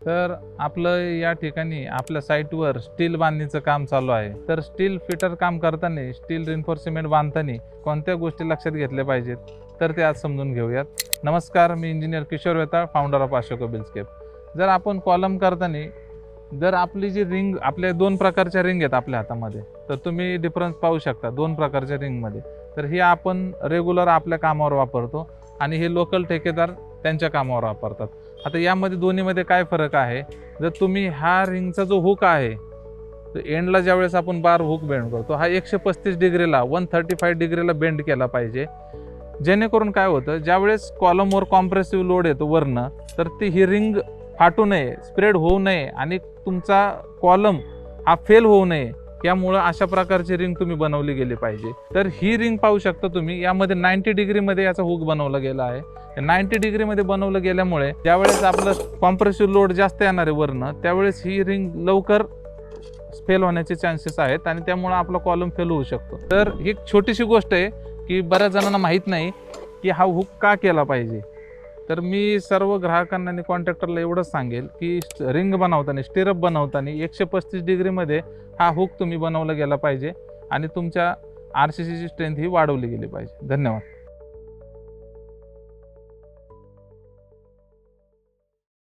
तर आपलं या ठिकाणी आपल्या साईटवर स्टील बांधणीचं काम चालू आहे। तर स्टील फिटर काम करताना स्टील रिन्फोर्समेंट बांधताना कोणत्या गोष्टी लक्षात घेतल्या पाहिजेत तर ते आज समजून घेऊयात। नमस्कार, मी engineer Kishor Vetal, founder of Ashoka Buildscape. जर आपण कॉलम करताना जर आपली जी रिंग, आपल्या दोन प्रकारच्या रिंग आहेत आपल्या हातामध्ये, तर तुम्ही डिफरन्स पाहू शकता दोन प्रकारच्या रिंगमध्ये। तर ही आपण रेग्युलर आपल्या कामावर वापरतो आणि हे लोकल ठेकेदार त्यांच्या कामावर वापरतात। आता यामध्ये दोन्हीमध्ये काय फरक आहे, जर तुम्ही हा रिंगचा जो हुक आहे तर एंडला ज्यावेळेस आपण बार हुक बेंड करतो, हा 135 डिग्रीला 135 डिग्रीला बेंड केला पाहिजे। जेणेकरून काय होतं, ज्यावेळेस कॉलमवर कॉम्प्रेसिव्ह लोड येतो वरनं, तर ती ही रिंग फाटू नये, स्प्रेड होऊ नये आणि तुमचा कॉलम हा फेल होऊ नये, यामुळे अशा प्रकारची रिंग तुम्ही बनवली गेली पाहिजे। तर ही रिंग पाहू शकता तुम्ही, यामध्ये 90 डिग्रीमध्ये याचा हुक बनवला गेला आहे। 90 डिग्रीमध्ये बनवलं गेल्यामुळे ज्यावेळेस आपलं कॉम्प्रेसिव्ह लोड जास्त येणार आहे वरनं, त्यावेळेस ही रिंग लवकर फेल होण्याचे चान्सेस आहेत आणि त्यामुळे आपला कॉलम फेल होऊ शकतो। तर ही छोटीशी गोष्ट आहे की बऱ्याच जणांना माहीत नाही की हा हुक का केला पाहिजे। तर मी सर्व ग्राहकांना आणि कॉन्ट्रॅक्टरला एवढंच सांगेल की रिंग बनवताना, स्टिरअप बनवताना 135 डिग्रीमध्ये हा हुक तुम्ही बनवला गेला पाहिजे आणि तुमच्या RCCची स्ट्रेंथ ही वाढवली गेली पाहिजे। धन्यवाद।